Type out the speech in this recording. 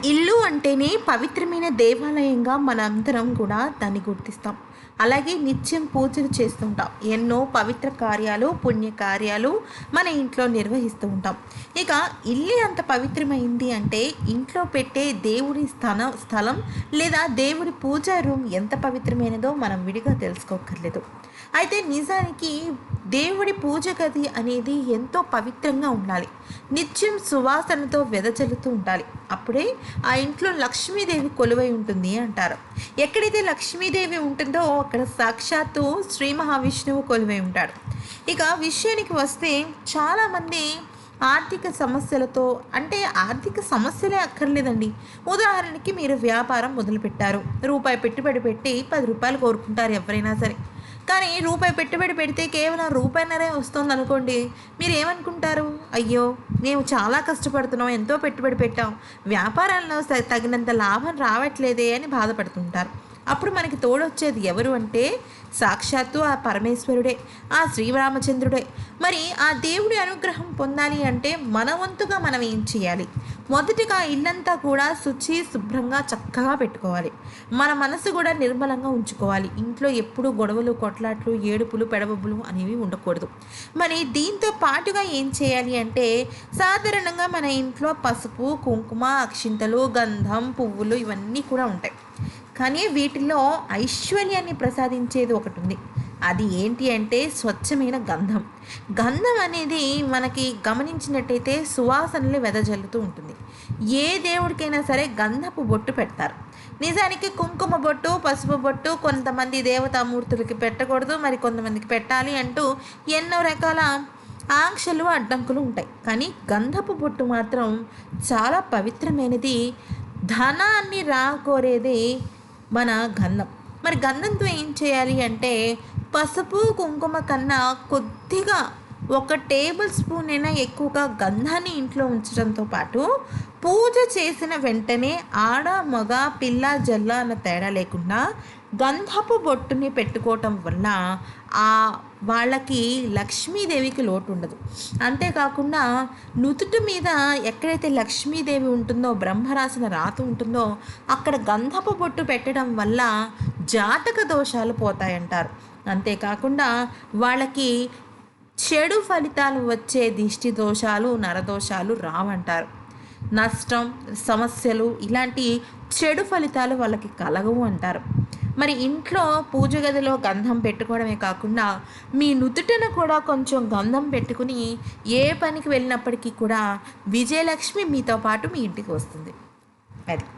ఇల్లు అంటేనే పవిత్రమైన దేవాలయంగా మనందరం కూడా దాన్ని గుర్తిస్తాం. అలాగే నిత్యం పూజలు చేస్తుంటాం. ఎన్నో పవిత్ర కార్యాలు, పుణ్య కార్యాలు మన ఇంట్లో నిర్వహిస్తూ ఉంటాం. ఇక ఇల్లు అంత పవిత్రమైంది అంటే ఇంట్లో పెట్టే దేవుడి స్థలం లేదా దేవుడి పూజా రూమ్ ఎంత పవిత్రమైనదో మనం విడిగా తెలుసుకోక్కర్లేదు. అయితే నిజానికి దేవుడి పూజ గది అనేది ఎంతో పవిత్రంగా ఉండాలి. నిత్యం సువాసనతో వెదజల్లుతూ ఉండాలి. అప్పుడే ఆ ఇంట్లో లక్ష్మీదేవి కొలువై ఉంటుంది అంటారు. ఎక్కడైతే లక్ష్మీదేవి ఉంటుందో అక్కడ సాక్షాత్తు శ్రీ మహావిష్ణువు కొలువై ఉంటాడు. ఇక విషయానికి వస్తే చాలామంది ఆర్థిక సమస్యలతో, అంటే ఆర్థిక సమస్యలే అక్కర్లేదండి. ఉదాహరణకి మీరు వ్యాపారం మొదలుపెట్టారు, రూపాయి పెట్టుబడి పెట్టి 10 రూపాయలు కోరుకుంటారు ఎవరైనా సరే. కానీ రూపాయి పెట్టుబడి పెడితే కేవలం రూపాయిన్నరే వస్తుంది అనుకోండి, మీరు ఏమనుకుంటారు? అయ్యో, మేము చాలా కష్టపడుతున్నాం, ఎంతో పెట్టుబడి పెట్టాం, వ్యాపారంలో తగినంత లాభం రావట్లేదే అని బాధపడుతుంటారు. అప్పుడు మనకి తోడొచ్చేది ఎవరు అంటే సాక్షాత్తు ఆ పరమేశ్వరుడే, ఆ శ్రీరామచంద్రుడే. మరి ఆ దేవుడి అనుగ్రహం పొందాలి అంటే మన వంతుగా మనం ఏం చేయాలి? మొదటిగా ఇల్లంతా కూడా శుభ్రంగా చక్కగా పెట్టుకోవాలి. మన మనసు కూడా నిర్మలంగా ఉంచుకోవాలి. ఇంట్లో ఎప్పుడూ గొడవలు, కొట్లాట్లు, ఏడుపులు, పెడబొబ్బులు అనేవి ఉండకూడదు. మరి దీంతో పాటుగా ఏం చేయాలి అంటే సాధారణంగా మన ఇంట్లో పసుపు, కుంకుమ, అక్షింతలు, గంధం, పువ్వులు ఇవన్నీ కూడా ఉంటాయి. కానీ వీటిల్లో ఐశ్వర్యాన్ని ప్రసాదించేది ఒకటి ఉంది. అది ఏంటి అంటే స్వచ్ఛమైన గంధం. గంధం అనేది మనకి గమనించినట్టయితే సువాసనలు వెదజల్లుతూ ఉంటుంది. ఏ దేవుడికైనా సరే గంధపు బొట్టు పెడతారు. నిజానికి కుంకుమ బొట్టు, పసుపు బొట్టు కొంతమంది దేవతామూర్తులకి పెట్టకూడదు, మరి కొంతమందికి పెట్టాలి అంటూ ఎన్నో రకాల ఆంక్షలు, అడ్డంకులు ఉంటాయి. కానీ గంధపు బొట్టు మాత్రం చాలా పవిత్రమైనది. ధనాన్ని రాకోరేది మన గంధం. మరి గంధంతో ఏం చేయాలి అంటే పసుపు, కుంకుమ కన్నా కొద్దిగా 1 టేబుల్ స్పూన్ అయినా ఎక్కువగా గంధాన్ని ఇంట్లో ఉంచడంతో పాటు పూజ చేసిన వెంటనే ఆడ, మగ, పిల్ల, జల్ల అన్న తేడా లేకుండా గంధపు బొట్టుని పెట్టుకోవటం వల్ల వాళ్ళకి లక్ష్మీదేవికి లోటు ఉండదు. అంతేకాకుండా నుదుటి మీద ఎక్కడైతే లక్ష్మీదేవి ఉంటుందో, బ్రహ్మరాసిన రాత ఉంటుందో అక్కడ గంధపు బొట్టు పెట్టడం వల్ల జాతక దోషాలు పోతాయంటారు. అంతేకాకుండా వాళ్ళకి చెడు ఫలితాలు వచ్చే దిష్టి దోషాలు, నరదోషాలు రావంటారు. నష్టం, సమస్యలు, ఇలాంటి చెడు ఫలితాలు వాళ్ళకి కలగవు అంటారు. మరి ఇంట్లో పూజ గదిలో గంధం పెట్టుకోవడమే కాకుండా మీ నుదుటను కూడా కొంచెం గంధం పెట్టుకుని ఏ పనికి వెళ్ళినప్పటికీ కూడా విజయలక్ష్మి మీతో పాటు మీ ఇంటికి వస్తుంది. అది